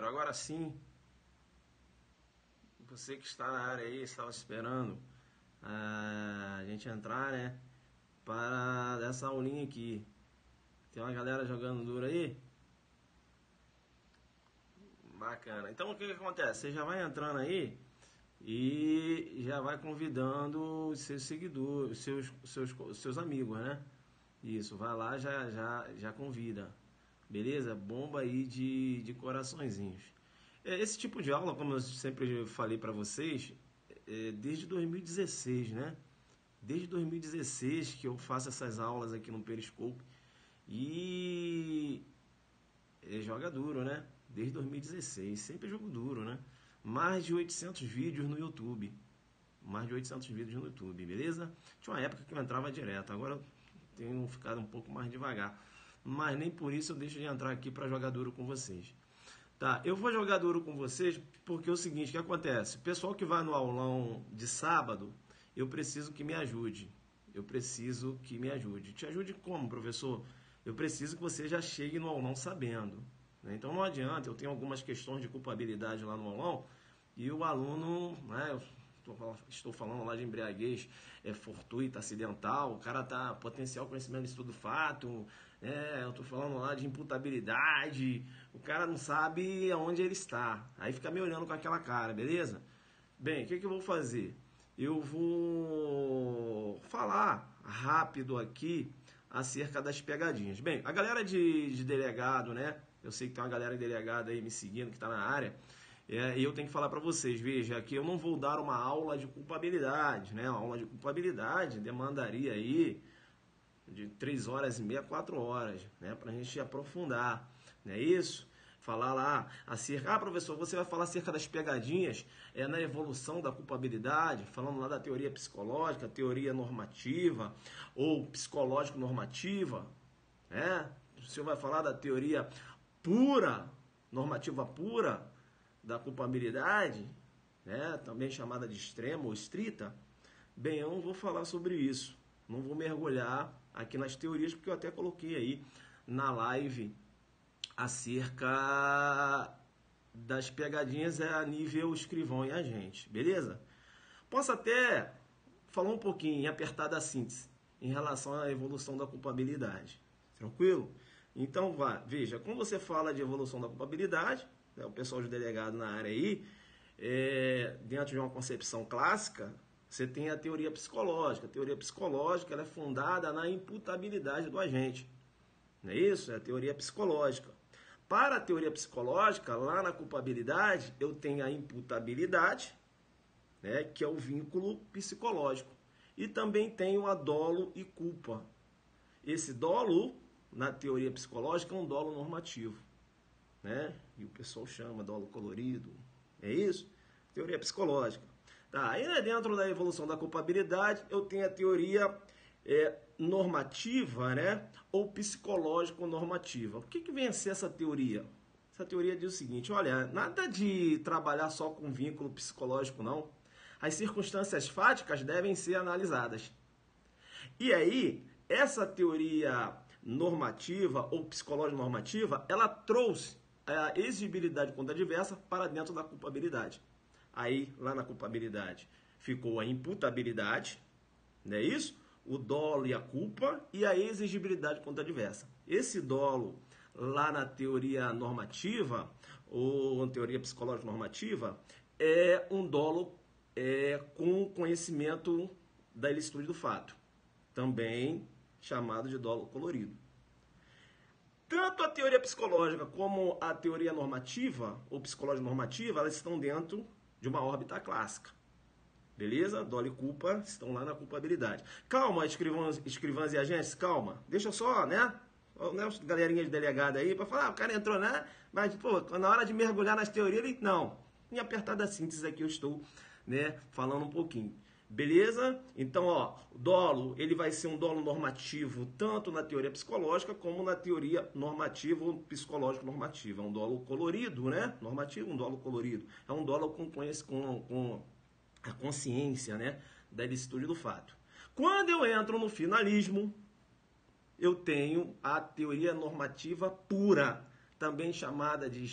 companheiro, agora sim, você que está na área aí, estava esperando a gente entrar, né, para essa aulinha aqui. Tem uma galera jogando duro aí? Bacana. Então o que que acontece? Você já vai entrando aí e já vai convidando os seus seguidores, os seus amigos, né? Isso, vai lá, já convida. Beleza? Bomba aí de coraçõezinhos. Esse tipo de aula, como eu sempre falei para vocês, desde 2016, né? Desde 2016 que eu faço essas aulas aqui no Periscope e joga duro, né? Desde 2016, sempre jogo duro, né? Mais de 800 vídeos no YouTube. Mais de 800 vídeos no YouTube, beleza? Tinha uma época que eu entrava direto, agora eu tenho ficado um pouco mais devagar. Mas nem por isso eu deixo de entrar aqui para jogar duro com vocês. Tá, eu vou jogar duro com vocês porque é o seguinte, o que acontece? O pessoal que vai no aulão de sábado, eu preciso que me ajude. Eu preciso que me ajude. Te ajude como, professor? Eu preciso que você já chegue no aulão sabendo, né? Então não adianta, eu tenho algumas questões de culpabilidade lá no aulão e o aluno, né, estou falando lá de embriaguez fortuita, acidental, o cara tá potencial conhecimento de estudo fato, eu estou falando lá de imputabilidade, o cara não sabe aonde ele está, aí fica me olhando com aquela cara, beleza? Bem, o que eu vou fazer? Eu vou falar rápido aqui acerca das pegadinhas. Bem, a galera de delegado, né? Eu sei que tem uma galera de delegado aí me seguindo que está na área. E eu tenho que falar para vocês, veja, que eu não vou dar uma aula de culpabilidade, né? Uma aula de culpabilidade demandaria aí de 3 horas e meia, 4 horas, né? Para a gente aprofundar, não é isso? Falar lá acerca, professor, você vai falar acerca das pegadinhas na evolução da culpabilidade, falando lá da teoria psicológica, teoria normativa ou psicológico-normativa, né? O senhor vai falar da teoria pura, normativa pura, da culpabilidade, né, também chamada de extrema ou estrita. Bem, eu não vou falar sobre isso, não vou mergulhar aqui nas teorias, porque eu até coloquei aí na live acerca das pegadinhas a nível escrivão e agente, beleza? Posso até falar um pouquinho em apertada síntese em relação à evolução da culpabilidade, tranquilo? Então, veja, quando você fala de evolução da culpabilidade, o pessoal de delegado na área aí, dentro de uma concepção clássica, você tem a teoria psicológica. A teoria psicológica ela é fundada na imputabilidade do agente. Não é isso? É a teoria psicológica. Para a teoria psicológica, lá na culpabilidade, eu tenho a imputabilidade, né, que é o vínculo psicológico. E também tenho a dolo e culpa. Esse dolo, na teoria psicológica, é um dolo normativo, né? E o pessoal chama dolo colorido. É isso? Teoria psicológica. Tá, aí dentro da evolução da culpabilidade, eu tenho a teoria normativa, né? Ou psicológico-normativa. O que vem a ser essa teoria? Essa teoria diz o seguinte, olha, nada de trabalhar só com vínculo psicológico, não. As circunstâncias fáticas devem ser analisadas. E aí, essa teoria normativa ou psicológico-normativa, ela trouxe a exigibilidade contra adversa para dentro da culpabilidade. Aí, lá na culpabilidade, ficou a imputabilidade, não é isso? O dolo e a culpa e a exigibilidade contra adversa. Esse dolo, lá na teoria normativa, ou teoria psicológico-normativa, é um dolo com conhecimento da ilicitude do fato, também chamado de dolo colorido. Tanto a teoria psicológica como a teoria normativa, ou psicológica normativa, elas estão dentro de uma órbita clássica. Beleza? Dolo e culpa estão lá na culpabilidade. Calma, escrivãs e agentes, calma. Deixa só, né? As galerinhas de delegado aí, para falar, o cara entrou, né? Mas, pô, na hora de mergulhar nas teorias, ele não. Em apertada síntese aqui eu estou, né, falando um pouquinho. Beleza? Então, ó, o dolo, ele vai ser um dolo normativo tanto na teoria psicológica como na teoria normativa ou psicológico-normativa. É um dolo colorido, né? Normativo, um dolo colorido. É um dolo com a consciência, né, da ilicitude do fato. Quando eu entro no finalismo, eu tenho a teoria normativa pura, também chamada de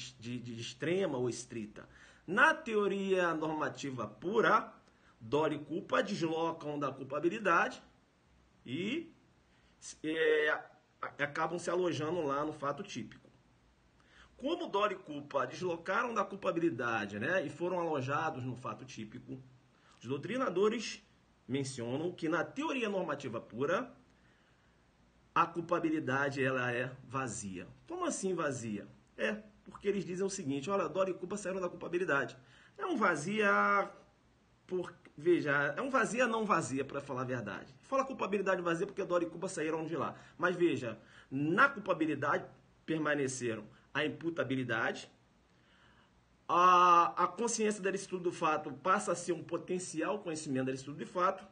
extrema ou estrita. Na teoria normativa pura, dolo e culpa deslocam da culpabilidade e acabam se alojando lá no fato típico. Como dolo e culpa deslocaram da culpabilidade, né, e foram alojados no fato típico, os doutrinadores mencionam que na teoria normativa pura, a culpabilidade ela é vazia. Como assim vazia? Porque eles dizem o seguinte, olha, dolo e culpa saíram da culpabilidade. É um vazia, veja, é um vazia não vazia, para falar a verdade. Fala culpabilidade vazia porque dolo e culpa saíram de lá. Mas veja, na culpabilidade permaneceram a imputabilidade, a consciência da licitude do fato passa a ser um potencial conhecimento da licitude de fato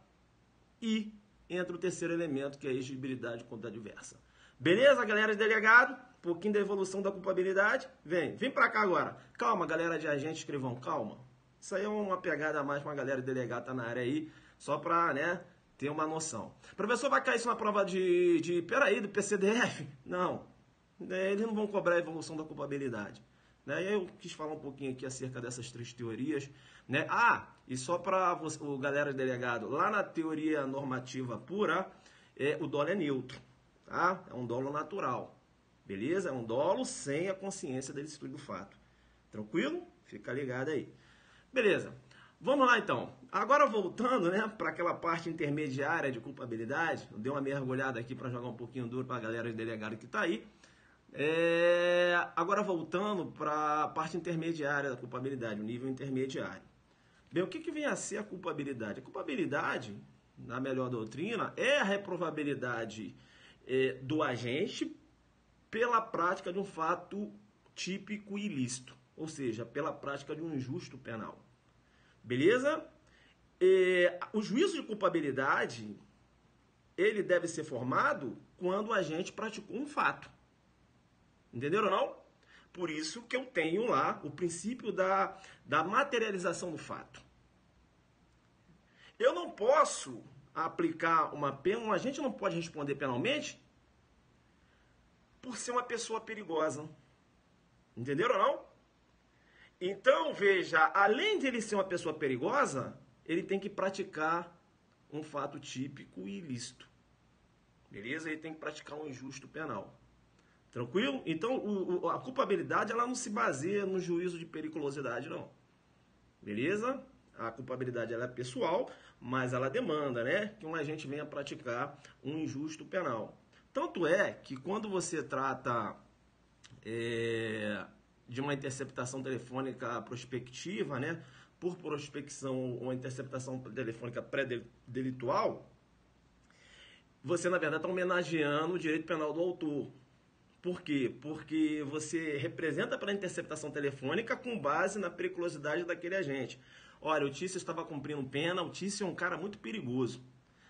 e entra o terceiro elemento, que é a exigibilidade contra adversa. Beleza, galera de delegado? Um pouquinho da evolução da culpabilidade. Vem pra cá agora. Calma, galera de agente escrivão, calma. Isso aí é uma pegada a mais pra uma galera de delegado tá na área aí, só pra, né, ter uma noção. Professor, vai cair isso na prova do PCDF? Não. Eles não vão cobrar a evolução da culpabilidade. Né? Eu quis falar um pouquinho aqui acerca dessas três teorias. Né? E só para o galera delegado, lá na teoria normativa pura, o dolo é neutro. Tá? É um dolo natural. Beleza? É um dolo sem a consciência da licitude do fato. Tranquilo? Fica ligado aí. Beleza. Vamos lá então. Agora voltando, né, para aquela parte intermediária de culpabilidade, eu dei uma mergulhada aqui para jogar um pouquinho duro para a galera de delegado que está aí. Agora voltando para a parte intermediária da culpabilidade, o nível intermediário. Bem, o que vem a ser a culpabilidade? A culpabilidade, na melhor doutrina, é a reprovabilidade do agente pela prática de um fato típico e ilícito, ou seja, pela prática de um injusto penal. Beleza? O juízo de culpabilidade, ele deve ser formado quando o agente praticou um fato. Entenderam ou não? Por isso que eu tenho lá o princípio da materialização do fato. Eu não posso aplicar uma pena, um agente não pode responder penalmente por ser uma pessoa perigosa. Entenderam ou não? Então, veja, além de ele ser uma pessoa perigosa, ele tem que praticar um fato típico e ilícito. Beleza? Ele tem que praticar um injusto penal. Tranquilo? Então, a culpabilidade ela não se baseia no juízo de periculosidade, não. Beleza? A culpabilidade ela é pessoal, mas ela demanda, né, que um agente venha praticar um injusto penal. Tanto é que quando você trata de uma interceptação telefônica prospectiva, né, por prospecção ou interceptação telefônica pré-delitual, você, na verdade, está homenageando o direito penal do autor. Por quê? Porque você representa pela interceptação telefônica com base na periculosidade daquele agente. Olha, o Tício estava cumprindo pena, o Tício é um cara muito perigoso.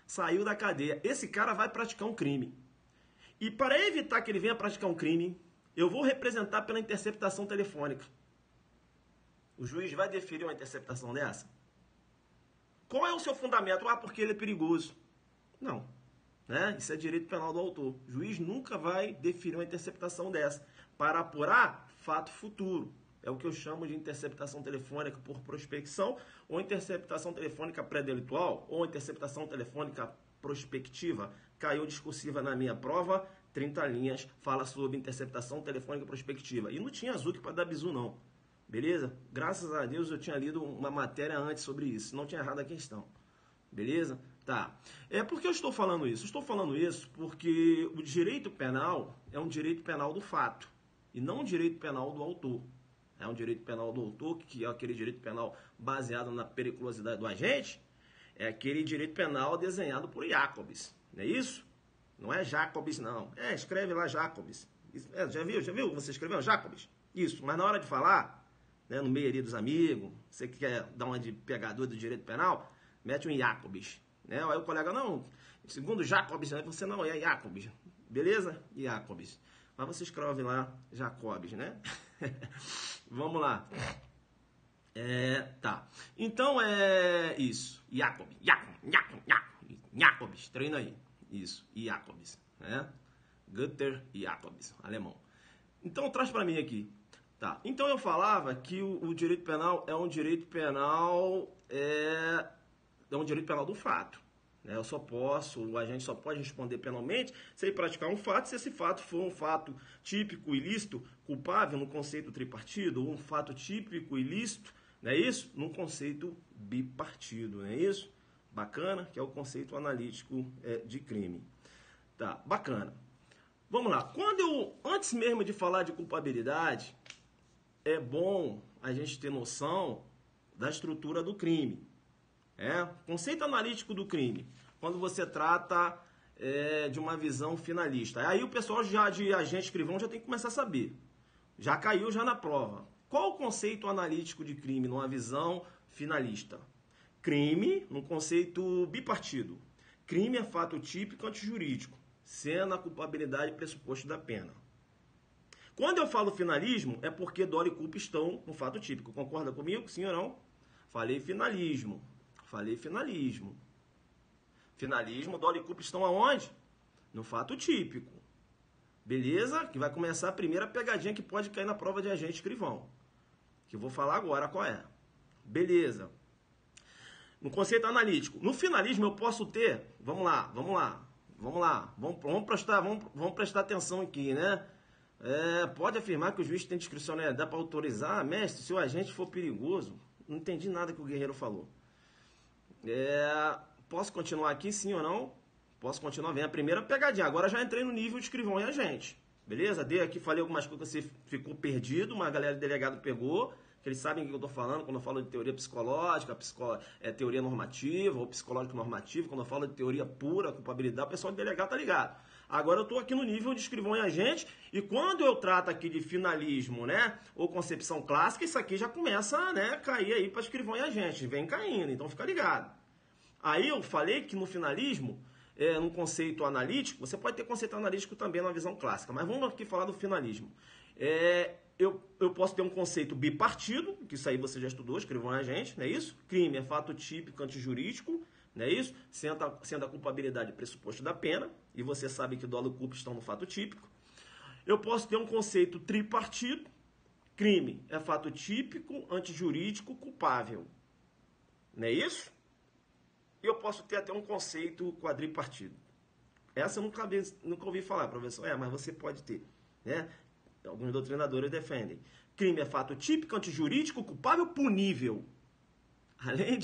Saiu da cadeia. Esse cara vai praticar um crime. E para evitar que ele venha praticar um crime, eu vou representar pela interceptação telefônica. O juiz vai deferir uma interceptação dessa? Qual é o seu fundamento? Porque ele é perigoso. Não. Né? Isso é direito penal do autor. O juiz nunca vai deferir uma interceptação dessa para apurar fato futuro. É o que eu chamo de interceptação telefônica por prospecção, ou interceptação telefônica pré-delitual, ou interceptação telefônica prospectiva. Caiu discursiva na minha prova, 30 linhas, fala sobre interceptação telefônica prospectiva. E não tinha Azuki para dar bizu, não. Beleza? Graças a Deus eu tinha lido uma matéria antes sobre isso. Não tinha errado a questão. Beleza? Tá. Por que eu estou falando isso? Eu estou falando isso porque o direito penal é um direito penal do fato e não um direito penal do autor. É um direito penal do autor, que é aquele direito penal baseado na periculosidade do agente, é aquele direito penal desenhado por Jacobs. Não é isso? Não é Jacobs, não. Escreve lá Jacobs. Já viu? Você escreveu Jacobs? Isso. Mas na hora de falar, né, no meio ali dos amigos, você que quer dar uma de pegador do direito penal, mete um Jacobs. Né? Aí o colega, não, segundo Jacobs, né? Você não, é Jacobs. Beleza? Jacobs. Mas você escreve lá Jacobs, né? Vamos lá. Tá. Então é isso. Jacobs. Treina aí. Isso. Jacobs. Né? Guter Jacobs. Alemão. Então traz para mim aqui. Tá. Então eu falava que o direito penal é um direito penal é um direito penal do fato. Né? O agente só pode responder penalmente se ele praticar um fato, se esse fato for um fato típico, ilícito, culpável no conceito tripartido, ou um fato típico, ilícito, não é isso? Num conceito bipartido, não é isso? Bacana, que é o conceito analítico de crime. Tá, bacana. Vamos lá. Antes mesmo de falar de culpabilidade, é bom a gente ter noção da estrutura do crime. Conceito analítico do crime. Quando você trata de uma visão finalista. Aí o pessoal já de agente escrivão já tem que começar a saber. Já caiu já na prova. Qual o conceito analítico de crime numa visão finalista? Crime, no conceito bipartido. Crime é fato típico antijurídico, sendo a culpabilidade pressuposto da pena. Quando eu falo finalismo, é porque dolo e culpa estão no fato típico. Concorda comigo? Sim ou não? Falei finalismo. Finalismo, dolo e culpa estão aonde? No fato típico. Beleza? Que vai começar a primeira pegadinha que pode cair na prova de agente escrivão. Que eu vou falar agora qual é. Beleza. No conceito analítico. No finalismo eu posso ter... Vamos lá. Vamos prestar atenção aqui, né? Pode afirmar que o juiz tem discricionalidade para autorizar, mestre, se o agente for perigoso. Não entendi nada que o guerreiro falou. Posso continuar aqui, sim ou não? Posso continuar. Vem a primeira pegadinha. Agora já entrei no nível de escrivão e agente. Beleza? Dei aqui, falei algumas coisas que você ficou perdido, mas a galera do delegado pegou. Que eles sabem o que eu estou falando quando eu falo de teoria psicológica, teoria normativa ou psicológico normativo. Quando eu falo de teoria pura, culpabilidade, o pessoal do delegado tá ligado. Agora eu estou aqui no nível de escrivão e agente, e quando eu trato aqui de finalismo, né, ou concepção clássica, isso aqui já começa, né, a cair aí para escrivão e agente, vem caindo, então fica ligado. Aí eu falei que no finalismo, no conceito analítico, você pode ter conceito analítico também na visão clássica, mas vamos aqui falar do finalismo. Eu posso ter um conceito bipartido, que isso aí você já estudou, escrivão e agente, não é isso? Crime é fato típico antijurídico, não é isso? Sendo a culpabilidade pressuposto da pena, e você sabe que dolo e culpa estão no fato típico. Eu posso ter um conceito tripartido, crime é fato típico, antijurídico, culpável, não é isso? E eu posso ter até um conceito quadripartido. Essa eu nunca ouvi falar, professor. Mas você pode ter, né? Alguns doutrinadores defendem. Crime é fato típico, antijurídico, culpável, punível. Além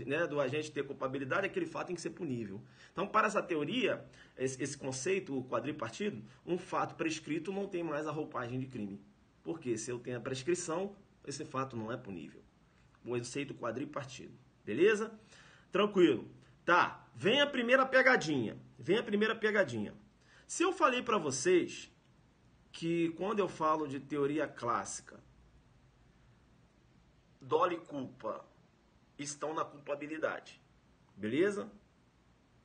né, do agente ter culpabilidade, aquele fato tem que ser punível. Então, para essa teoria, esse conceito quadripartido, um fato prescrito não tem mais a roupagem de crime. Porque se eu tenho a prescrição, esse fato não é punível. O conceito quadripartido. Beleza? Tranquilo. Tá, vem a primeira pegadinha. Se eu falei para vocês que quando eu falo de teoria clássica, dolo e culpa estão na culpabilidade. Beleza?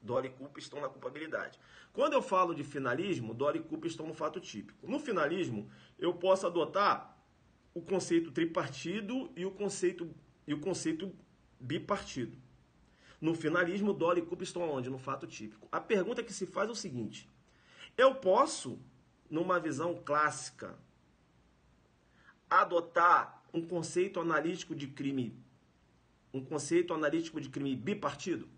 Dolo e culpa estão na culpabilidade. Quando eu falo de finalismo, dolo e culpa estão no fato típico. No finalismo, eu posso adotar o conceito tripartido e o conceito bipartido. No finalismo, dolo e culpa estão onde? No fato típico. A pergunta que se faz é o seguinte: eu posso, numa visão clássica, adotar um conceito analítico de crime bipartido?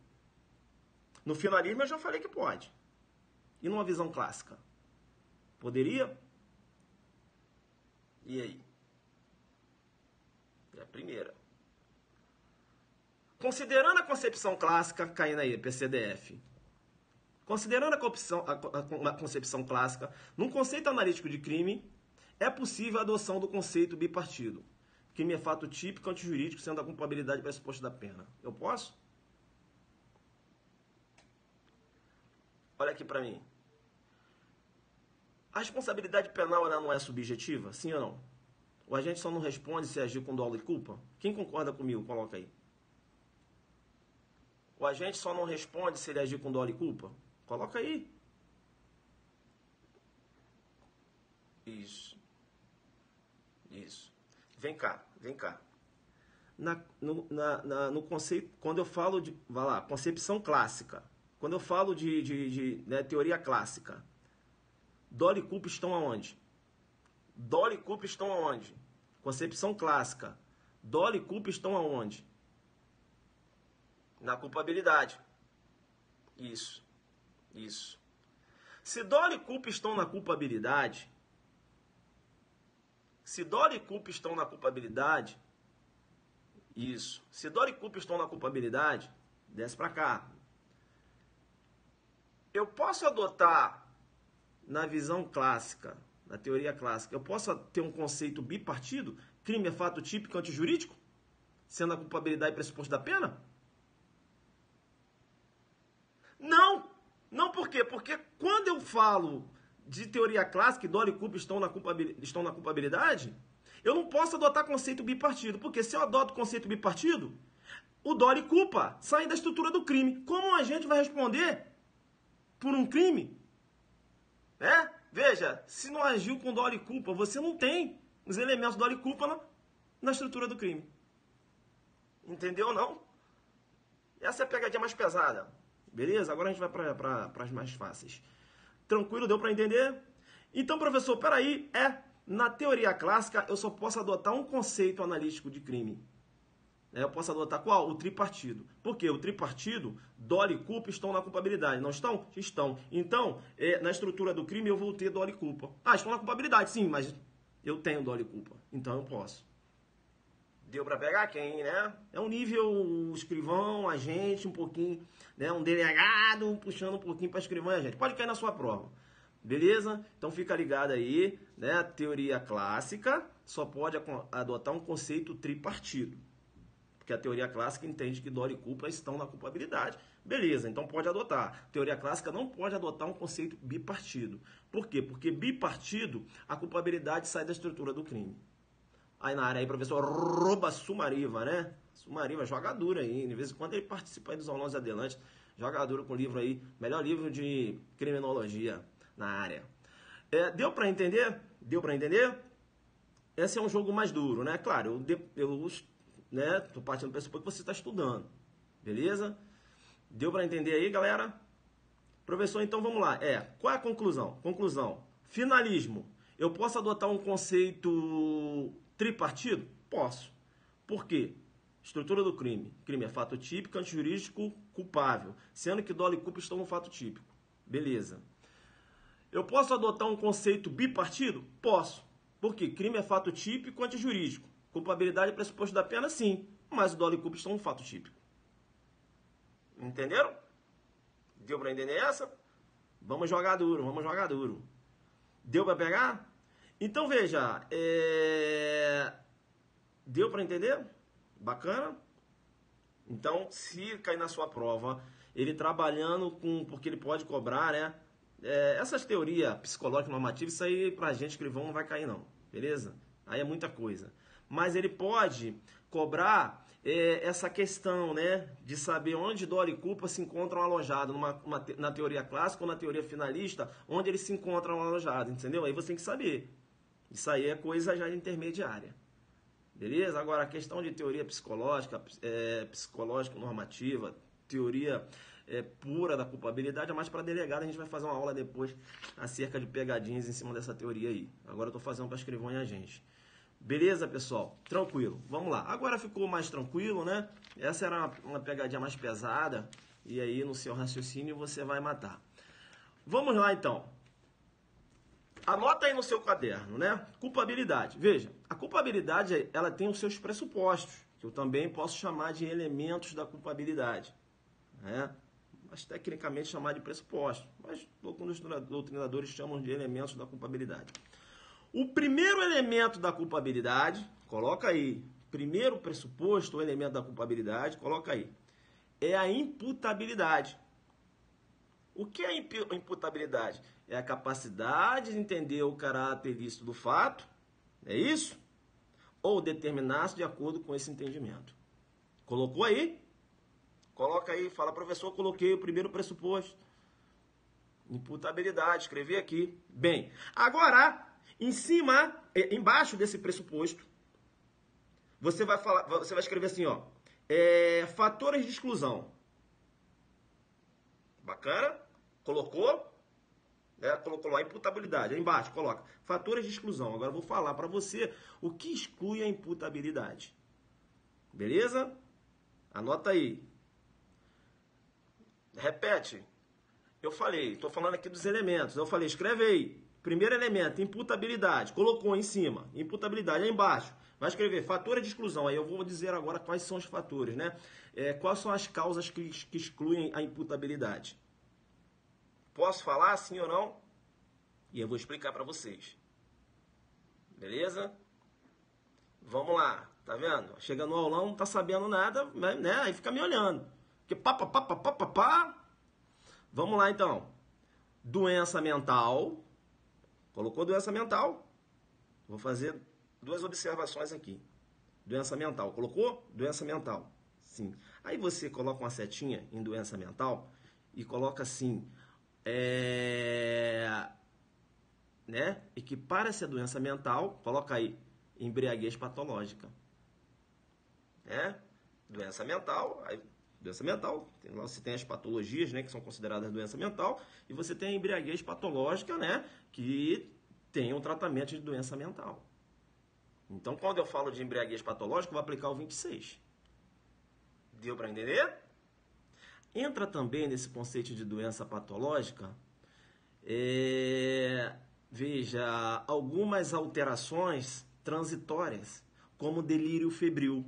No finalismo eu já falei que pode. E numa visão clássica? Poderia? E aí? É a primeira. Considerando a concepção clássica, caindo aí, PCDF. Considerando a concepção clássica, num conceito analítico de crime, é possível a adoção do conceito bipartido. Crime é fato típico antijurídico, sendo a culpabilidade pressuposto da pena. Eu posso? Olha aqui para mim. A responsabilidade penal ela não é subjetiva? Sim ou não? O agente só não responde se agir com dolo e culpa? Quem concorda comigo? Coloca aí. O agente só não responde se ele agir com dolo e culpa? Coloca aí. Isso. Vem cá. No conceito, quando eu falo de, vai lá, concepção clássica, quando eu falo de teoria clássica, dolo e culpa estão aonde? Dolo e culpa estão aonde? Concepção clássica. Dolo e culpa estão aonde? Na culpabilidade. Isso. Isso. Se dolo e culpa estão na culpabilidade, se dolo e culpa estão na culpabilidade, isso. Se dolo e culpa estão na culpabilidade, desce pra cá. Eu posso adotar, na visão clássica, na teoria clássica, eu posso ter um conceito bipartido? Crime é fato típico antijurídico? Sendo a culpabilidade pressuposto da pena? Não! Não por quê? Porque quando eu falo de teoria clássica e dolo e culpa estão na culpabilidade, eu não posso adotar conceito bipartido. Porque se eu adoto conceito bipartido, o dolo e culpa saem da estrutura do crime. Como um agente vai responder por um crime? Veja, se não agiu com dolo e culpa, você não tem os elementos dolo e culpa na estrutura do crime. Entendeu ou não? Essa é a pegadinha mais pesada. Beleza? Agora a gente vai para as mais fáceis. Tranquilo? Deu para entender? Então, professor, peraí. Na teoria clássica, eu só posso adotar um conceito analítico de crime. Eu posso adotar qual? O tripartido. Por quê? O tripartido, dolo e culpa estão na culpabilidade. Não estão? Estão. Então, na estrutura do crime, eu vou ter dolo e culpa. Estão na culpabilidade, sim, mas eu tenho dolo e culpa. Então, eu posso. Deu para pegar quem, né? É um nível escrivão, agente, um pouquinho, né? Um delegado puxando um pouquinho para escrivão e agente. Pode cair na sua prova. Beleza? Então fica ligado aí, né? A teoria clássica só pode adotar um conceito tripartido. Porque a teoria clássica entende que dolo e culpa estão na culpabilidade. Beleza, então pode adotar. Teoria clássica não pode adotar um conceito bipartido. Por quê? Porque bipartido, a culpabilidade sai da estrutura do crime. Aí na área aí, professor Rouba Sumariva, né? Sumariva, joga duro aí. De vez em quando ele participa aí dos aulões adelante. Joga duro com o livro aí. Melhor livro de criminologia na área. Deu para entender? Deu para entender? Esse é um jogo mais duro, né? Claro, eu né, tô partindo do pressuposto que você está estudando. Beleza? Deu para entender aí, galera? Professor, então vamos lá. Qual é a conclusão? Conclusão. Finalismo. Eu posso adotar um conceito tripartido? Posso. Por quê? Estrutura do crime. Crime é fato típico, antijurídico, culpável. Sendo que dolo e culpa estão no fato típico. Beleza. Eu posso adotar um conceito bipartido? Posso. Por quê? Crime é fato típico, antijurídico. Culpabilidade é pressuposto da pena? Sim. Mas o dolo e culpa estão no fato típico. Entenderam? Deu para entender essa? Vamos jogar duro, vamos jogar duro. Deu para pegar? Então, veja, deu para entender? Bacana? Então, se cair na sua prova, ele trabalhando com, porque ele pode cobrar, né? Essas teorias psicológicas normativas, isso aí pra gente escrivão não vai cair não, beleza? Aí é muita coisa. Mas ele pode cobrar essa questão, né? De saber onde dolo e culpa se encontram alojados, na teoria clássica ou na teoria finalista, onde eles se encontram alojados, entendeu? Aí você tem que saber. Isso aí é coisa já intermediária. Beleza? Agora, a questão de teoria psicológica, psicológica normativa, teoria pura da culpabilidade, é mais para delegado. A gente vai fazer uma aula depois acerca de pegadinhas em cima dessa teoria aí. Agora eu estou fazendo para escrivão e agente. Beleza, pessoal? Tranquilo. Vamos lá. Agora ficou mais tranquilo, né? Essa era uma pegadinha mais pesada. E aí, no seu raciocínio, você vai matar. Vamos lá, então. Anota aí no seu caderno, né? Culpabilidade. Veja, a culpabilidade, ela tem os seus pressupostos, que eu também posso chamar de elementos da culpabilidade, né? Mas tecnicamente chamar de pressupostos, mas alguns doutrinadores chamam de elementos da culpabilidade. O primeiro elemento da culpabilidade, coloca aí, primeiro pressuposto, o elemento da culpabilidade, coloca aí, é a imputabilidade. O que é a imputabilidade? É a capacidade de entender o caráter ilícito do fato, é isso? Ou determinar-se de acordo com esse entendimento. Colocou aí? Coloca aí, fala, professor, coloquei o primeiro pressuposto. Imputabilidade, escrevi aqui. Bem, agora, embaixo desse pressuposto, você vai escrever assim, ó, fatores de exclusão. Bacana? Colocou? né? Colocou lá imputabilidade. Aí embaixo coloca fatores de exclusão. Agora eu vou falar para você o que exclui a imputabilidade. Beleza? Anota aí. Repete. Eu falei, estou falando aqui dos elementos. Eu falei, escreve aí. Primeiro elemento, imputabilidade. Colocou em cima, imputabilidade. Aí embaixo, vai escrever fatores de exclusão. Aí eu vou dizer agora quais são os fatores, né? Quais são as causas que excluem a imputabilidade. Posso falar sim ou não? E eu vou explicar para vocês. Beleza? Vamos lá. Tá vendo? Chega no aulão, não tá sabendo nada, né? Aí fica me olhando. Porque pá. Vamos lá, então. Doença mental. Colocou doença mental? Vou fazer duas observações aqui. Doença mental. Colocou? Doença mental. Sim. Aí você coloca uma setinha em doença mental e coloca assim, né? Equipara-se a doença mental, coloca aí, embriaguez patológica. Né? Doença mental, aí doença mental, você tem as patologias, né, que são consideradas doença mental, e você tem a embriaguez patológica, né, que tem um tratamento de doença mental. Então, quando eu falo de embriaguez patológica, eu vou aplicar o 26. Deu para entender? Entra também nesse conceito de doença patológica, veja, algumas alterações transitórias, como delírio febril.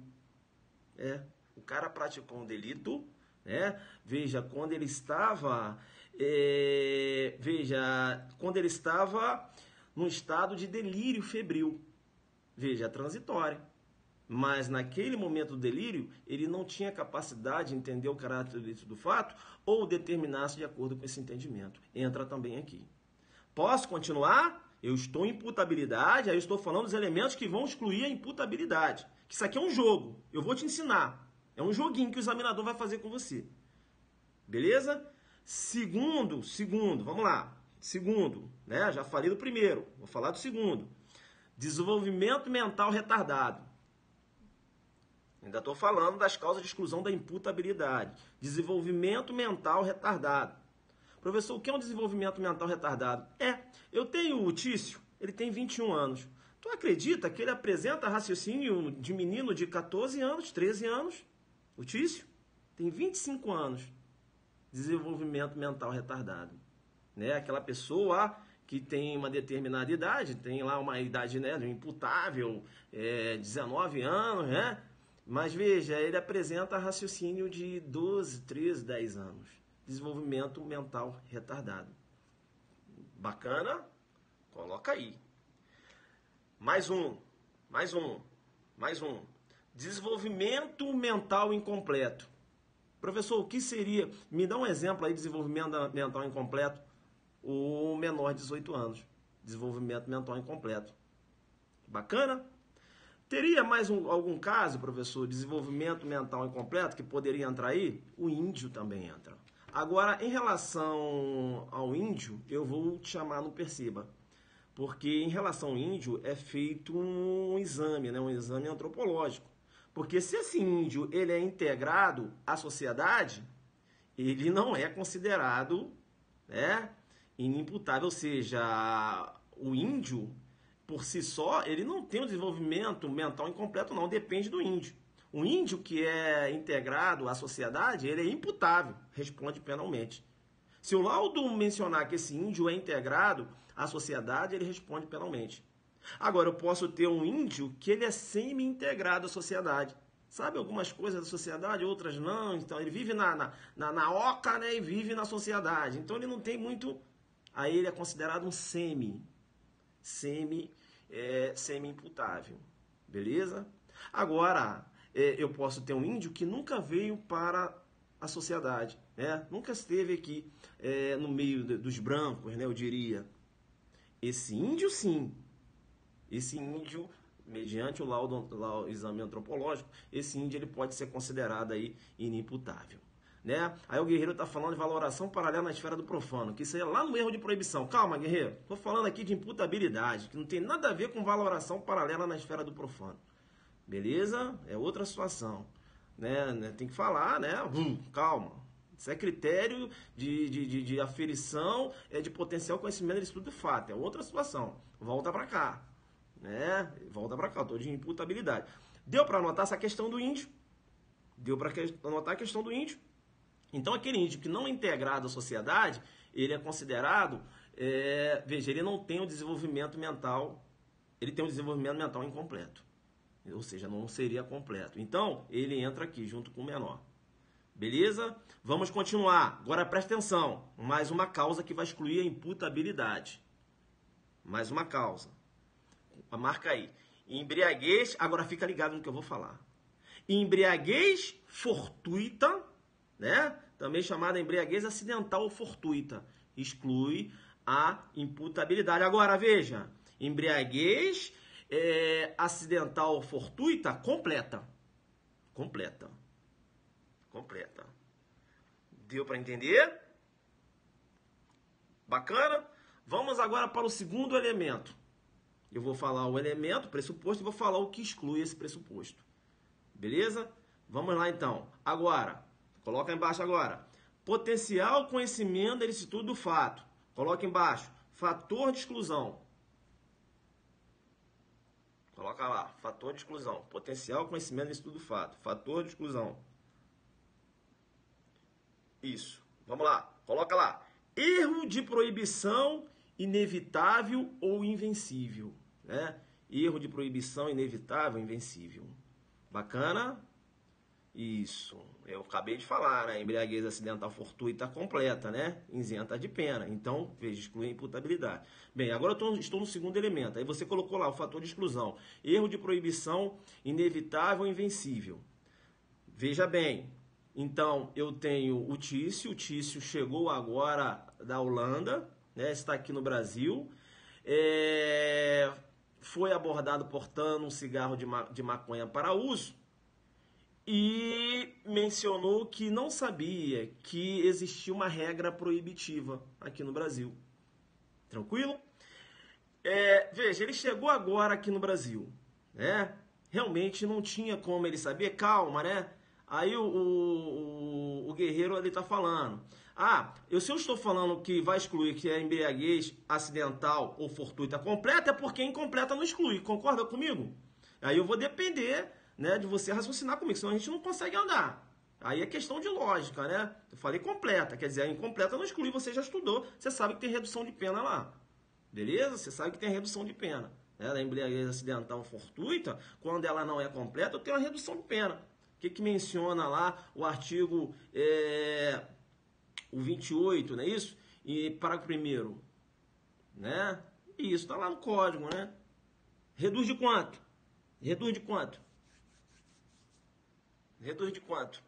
O cara praticou um delito, né? Veja, quando ele estava, num estado de delírio febril, veja, transitório. Mas naquele momento do delírio, ele não tinha capacidade de entender o caráter do fato ou determinar-se de acordo com esse entendimento. Entra também aqui. Posso continuar? Eu estou em imputabilidade, aí eu estou falando dos elementos que vão excluir a imputabilidade. Isso aqui é um jogo, eu vou te ensinar. É um joguinho que o examinador vai fazer com você. Beleza? Segundo, vamos lá. Segundo, né? Já falei do primeiro, vou falar do segundo. Desenvolvimento mental retardado. Ainda estou falando das causas de exclusão da imputabilidade. Desenvolvimento mental retardado. Professor, o que é um desenvolvimento mental retardado? Eu tenho o Tício, ele tem 21 anos. Tu acredita que ele apresenta raciocínio de menino de 14 anos, 13 anos? O Tício tem 25 anos. Desenvolvimento mental retardado. Né? Aquela pessoa que tem uma determinada idade, tem lá uma idade, né, imputável, 19 anos, né? Mas veja, ele apresenta raciocínio de 12, 13, 10 anos. Desenvolvimento mental retardado. Bacana? Coloca aí. Mais um. Desenvolvimento mental incompleto. Professor, o que seria? Me dá um exemplo aí de desenvolvimento mental incompleto. O menor de 18 anos. Desenvolvimento mental incompleto. Bacana? Teria mais algum caso, professor, de desenvolvimento mental incompleto que poderia entrar aí? O índio também entra. Agora, em relação ao índio, eu vou te chamar no Perceba. Porque em relação ao índio é feito um exame, né? Um exame antropológico. Porque se esse índio ele é integrado à sociedade, ele não é considerado, né, inimputável. Ou seja, o índio, por si só, ele não tem um desenvolvimento mental incompleto, não. Depende do índio. O índio que é integrado à sociedade, ele é imputável, responde penalmente. Se o laudo mencionar que esse índio é integrado à sociedade, ele responde penalmente. Agora, eu posso ter um índio que ele é semi-integrado à sociedade. Sabe algumas coisas da sociedade, outras não. Então, ele vive na oca, né, e vive na sociedade. Então, ele não tem muito... Aí, ele é considerado um semi-imputável. Beleza? Agora, eu posso ter um índio que nunca veio para a sociedade, né? Nunca esteve aqui no meio dos brancos, né, eu diria. Esse índio, sim. Esse índio, mediante o exame antropológico, esse índio ele pode ser considerado aí inimputável. Né? Aí o Guerreiro está falando de valoração paralela na esfera do profano, que isso aí é lá no erro de proibição. Calma, Guerreiro. Estou falando aqui de imputabilidade, que não tem nada a ver com valoração paralela na esfera do profano. Beleza? É outra situação. Né? Tem que falar, né? Calma. Isso é critério de aferição, de potencial conhecimento de estudo do fato. É outra situação. Volta para cá. Né? Volta para cá. Estou de imputabilidade. Deu para anotar essa questão do índio? Deu para anotar a questão do índio? Então, aquele índio que não é integrado à sociedade, ele é considerado, veja, ele não tem o desenvolvimento mental, ele tem um desenvolvimento mental incompleto. Ou seja, não seria completo. Então, ele entra aqui junto com o menor. Beleza? Vamos continuar. Agora presta atenção. Mais uma causa que vai excluir a imputabilidade. Mais uma causa. Marca aí. Embriaguez, agora fica ligado no que eu vou falar. Embriaguez fortuita, né? Também chamada embriaguez acidental ou fortuita. Exclui a imputabilidade. Agora, veja. Embriaguez acidental ou fortuita, completa. Completa. Deu para entender? Bacana? Vamos agora para o segundo elemento. Eu vou falar o elemento, pressuposto, e vou falar o que exclui esse pressuposto. Beleza? Vamos lá então. Agora, coloca embaixo agora. Potencial conhecimento da ilicitude do fato. Coloca embaixo. Fator de exclusão. Coloca lá. Fator de exclusão. Potencial conhecimento da ilicitude do fato. Fator de exclusão. Isso. Vamos lá. Coloca lá. Erro de proibição inevitável ou invencível. Né? Erro de proibição inevitável ou invencível. Bacana? Isso. Eu acabei de falar, né? Embriaguez acidental fortuita completa, né? Isenta de pena. Então, veja, exclui a imputabilidade. Bem, agora eu estou no segundo elemento. Aí você colocou lá o fator de exclusão. Erro de proibição inevitável ou invencível. Veja bem. Então, eu tenho o Tício. O Tício chegou agora da Holanda, né? Está aqui no Brasil. Foi abordado portando um cigarro de maconha para uso e mencionou que não sabia que existia uma regra proibitiva aqui no Brasil. Tranquilo? Veja, ele chegou agora aqui no Brasil, né? Realmente não tinha como ele saber, calma, né? Aí o guerreiro ali está falando. Se eu estou falando que vai excluir que é embriaguez acidental ou fortuita completa, é porque incompleta não exclui. Concorda comigo? Aí eu vou depender, né, de você raciocinar comigo, senão a gente não consegue andar. Aí é questão de lógica, né? Eu falei completa, quer dizer, a incompleta não exclui, você já estudou, você sabe que tem redução de pena lá. Beleza? Você sabe que tem redução de pena. Né? Da embriaguez acidental ou fortuita, quando ela não é completa, eu tenho uma redução de pena. O que menciona lá o artigo o 28, não é isso? E parágrafo 1º, né? E isso está lá no código, né? Reduz de quanto? Reduz de quanto? Reduz de quanto?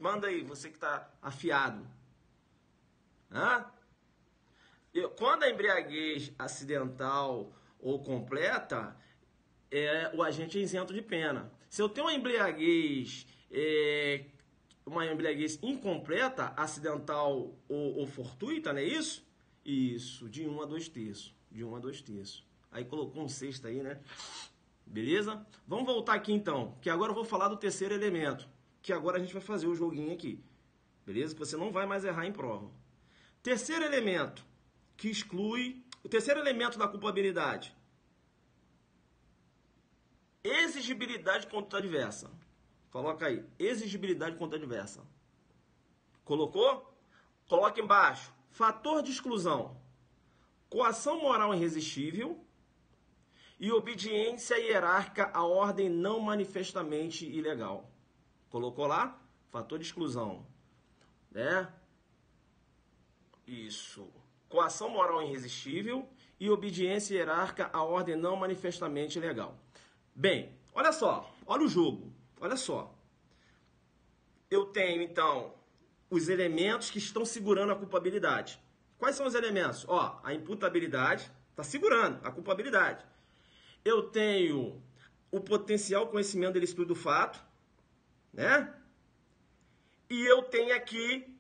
Manda aí, você que está afiado. Quando a embriaguez acidental ou completa, o agente é isento de pena. Se eu tenho uma embriaguez incompleta, acidental ou fortuita, não é isso? Isso, de 1 a 2 terços. De 1 a 2 terços. Aí colocou um sexto aí, né? Beleza? Vamos voltar aqui então, que agora eu vou falar do terceiro elemento, que agora a gente vai fazer o joguinho aqui. Beleza? Que você não vai mais errar em prova. Terceiro elemento que exclui... O terceiro elemento da culpabilidade. Exigibilidade de conduta adversa. Coloca aí. Exigibilidade de conduta adversa. Colocou? Coloca embaixo. Fator de exclusão. Coação moral irresistível e obediência hierárquica à ordem não manifestamente ilegal. Colocou lá? Fator de exclusão. Né? Isso. Coação moral irresistível e obediência hierárquica à ordem não manifestamente ilegal. Bem, olha só. Olha o jogo. Olha só. Eu tenho, então, os elementos que estão segurando a culpabilidade. Quais são os elementos? A imputabilidade está segurando a culpabilidade. Eu tenho o potencial conhecimento da ilicitude do fato, né? E eu tenho aqui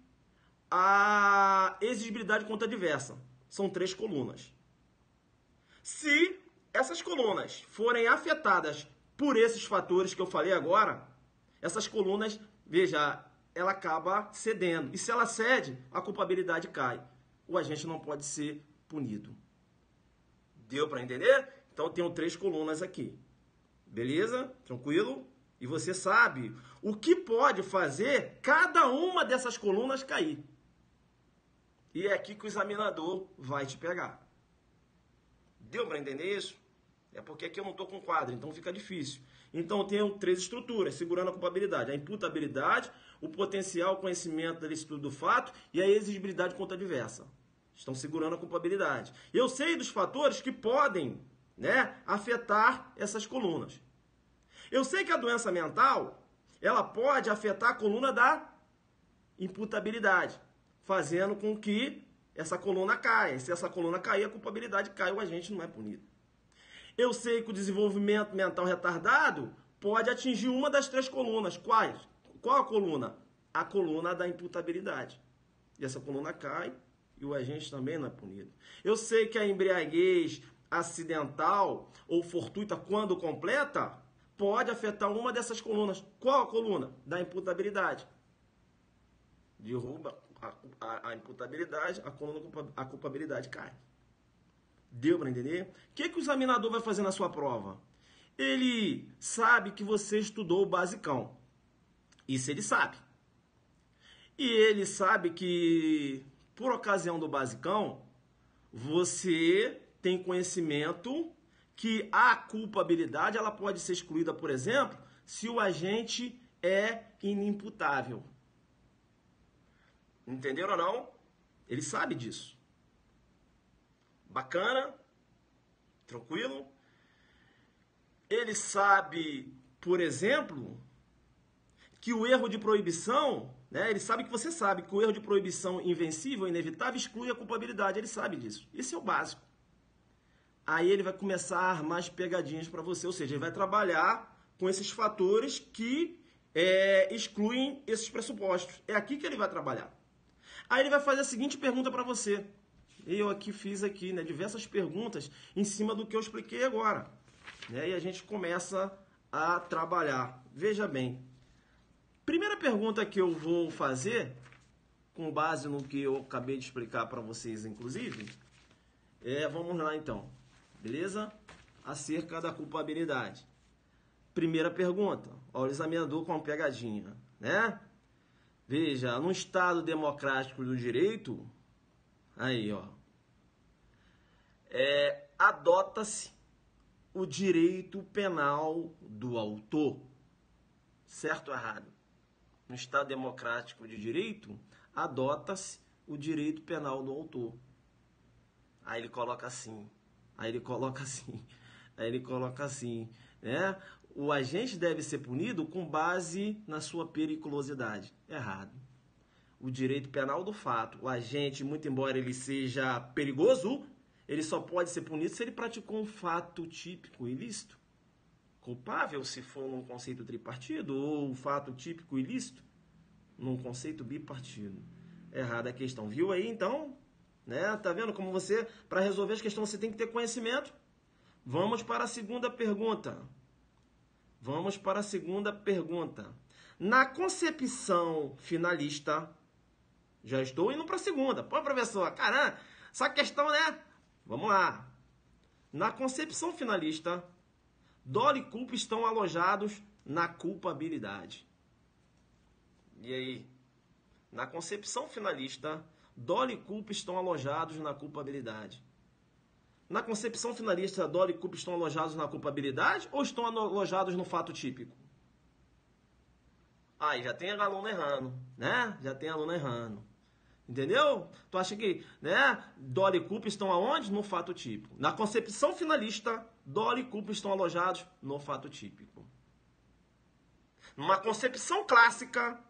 a exigibilidade de conduta adversa. São 3 colunas. Se essas colunas forem afetadas por esses fatores que eu falei agora, essas colunas, veja, ela acaba cedendo. E se ela cede, a culpabilidade cai. O agente não pode ser punido. Deu para entender? Então, eu tenho 3 colunas aqui. Beleza? Tranquilo? E você sabe o que pode fazer cada uma dessas colunas cair. E é aqui que o examinador vai te pegar. Deu para entender isso? É porque aqui eu não estou com quadro, então fica difícil. Então eu tenho 3 estruturas, segurando a culpabilidade. A imputabilidade, o potencial conhecimento da licitude do fato e a exigibilidade contra adversa. Estão segurando a culpabilidade. Eu sei dos fatores que podem, afetar essas colunas. Eu sei que a doença mental, ela pode afetar a coluna da imputabilidade, fazendo com que essa coluna caia. Se essa coluna cair, a culpabilidade cai, o agente não é punido. Eu sei que o desenvolvimento mental retardado pode atingir uma das 3 colunas. Quais? Qual a coluna? A coluna da imputabilidade. E essa coluna cai e o agente também não é punido. Eu sei que a embriaguez acidental ou fortuita, quando completa, pode afetar uma dessas colunas. Qual a coluna? Da imputabilidade. Derruba a imputabilidade, a culpabilidade cai. Deu para entender? O que o examinador vai fazer na sua prova? Ele sabe que você estudou o basicão. Isso ele sabe. E ele sabe que, por ocasião do basicão, você tem conhecimento que a culpabilidade ela pode ser excluída, por exemplo, se o agente é inimputável. Entenderam ou não? Ele sabe disso. Bacana? Tranquilo? Ele sabe, por exemplo, que o erro de proibição, ele sabe que você sabe que o erro de proibição invencível, inevitável, exclui a culpabilidade. Ele sabe disso. Esse é o básico. Aí ele vai começar a armar as pegadinhas para você, ou seja, ele vai trabalhar com esses fatores que excluem esses pressupostos. É aqui que ele vai trabalhar. Aí ele vai fazer a seguinte pergunta para você. Eu aqui fiz diversas perguntas em cima do que eu expliquei agora. E a gente começa a trabalhar. Veja bem. Primeira pergunta que eu vou fazer, com base no que eu acabei de explicar para vocês, inclusive, vamos lá então. Beleza? Acerca da culpabilidade. Primeira pergunta. Ó, o examinador com uma pegadinha. Veja, no Estado democrático do direito, aí, ó, adota-se o direito penal do autor. Certo ou errado? No Estado democrático de direito, adota-se o direito penal do autor. Aí ele coloca assim, O agente deve ser punido com base na sua periculosidade. Errado. O direito penal do fato. O agente, muito embora ele seja perigoso, ele só pode ser punido se ele praticou um fato típico ilícito. Culpável se for num conceito tripartido, ou um fato típico ilícito num conceito bipartido. Errada a questão. Viu aí, então? Tá vendo como você, para resolver as questões, você tem que ter conhecimento? Vamos para a segunda pergunta. Na concepção finalista, já estou indo para a segunda. Pô, professor, caramba, essa questão, Vamos lá. Na concepção finalista, dolo e culpa estão alojados na culpabilidade. E aí? Na concepção finalista, dolo e culpa estão alojados na culpabilidade. Na concepção finalista, dolo e culpa estão alojados na culpabilidade ou estão alojados no fato típico? Aí já tem aluno errando, Já tem aluno errando. Entendeu? Tu acha que, dolo e culpa estão aonde? No fato típico. Na concepção finalista, dolo e culpa estão alojados no fato típico. Numa concepção clássica,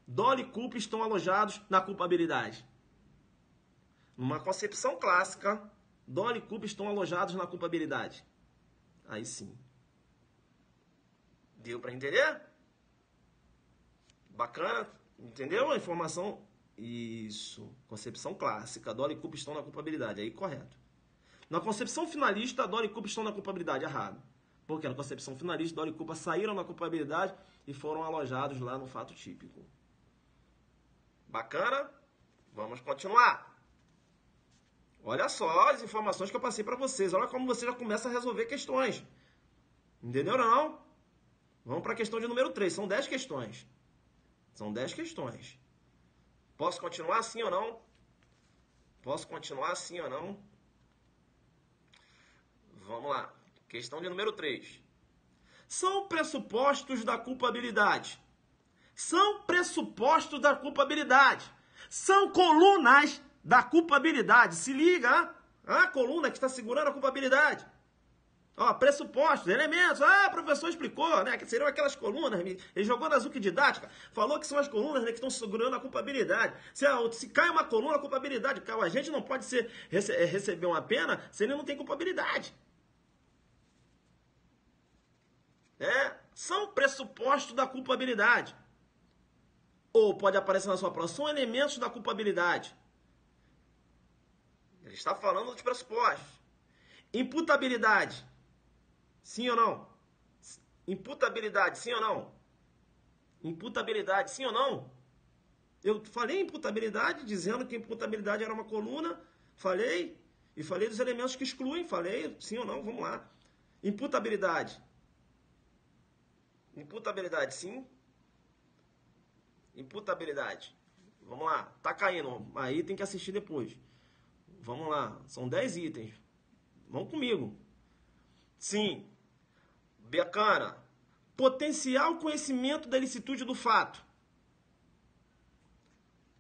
dolo e culpa estão alojados na culpabilidade. Numa concepção clássica, dolo e culpa estão alojados na culpabilidade. Aí sim. Deu para entender? Bacana? Entendeu a informação? Isso. Concepção clássica, dolo e culpa estão na culpabilidade. Aí correto. Na concepção finalista, dolo e culpa estão na culpabilidade. Errado. porque na concepção finalista, dolo e culpa saíram da culpabilidade e foram alojados lá no fato típico. Bacana? Vamos continuar. Olha só as informações que eu passei para vocês. Olha como você já começa a resolver questões. Entendeu não? Vamos para a questão de número 3. São 10 questões. São 10 questões. Posso continuar sim ou não? Posso continuar sim ou não? Vamos lá. Questão de número 3. São pressupostos da culpabilidade. São pressupostos da culpabilidade. São colunas da culpabilidade. Se liga, a coluna que está segurando a culpabilidade. Ó, pressupostos, elementos. Ah, o professor explicou, né? Que seriam aquelas colunas. Ele jogou na Zuc Didática. Falou que são as colunas, né, que estão segurando a culpabilidade. Se cai uma coluna, a culpabilidade cai. A gente não pode receber uma pena se ele não tem culpabilidade. São pressupostos da culpabilidade. Ou pode aparecer na sua prova, são elementos da culpabilidade. Ele está falando dos pressupostos. Imputabilidade. Sim ou não? Imputabilidade, sim ou não? Imputabilidade, sim ou não? Eu falei imputabilidade, dizendo que imputabilidade era uma coluna. Falei. E falei dos elementos que excluem. Falei, sim ou não? Vamos lá. Imputabilidade. Imputabilidade, sim. Imputabilidade. Vamos lá. Tá caindo. Aí tem que assistir depois. Vamos lá. São 10 itens. Vão comigo. Sim. Bacana. Potencial conhecimento da ilicitude do fato.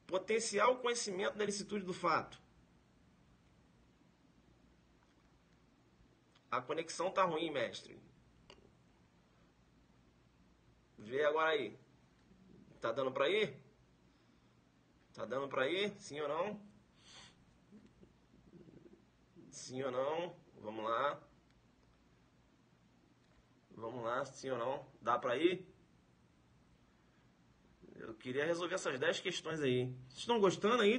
Potencial conhecimento da ilicitude do fato. A conexão tá ruim, mestre. Vê agora aí. Tá dando pra ir? Tá dando pra ir? Sim ou não? Sim ou não? Vamos lá. Vamos lá, sim ou não? Dá pra ir? Eu queria resolver essas 10 questões aí. Vocês estão gostando aí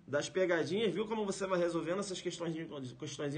das pegadinhas? Viu como você vai resolvendo essas questões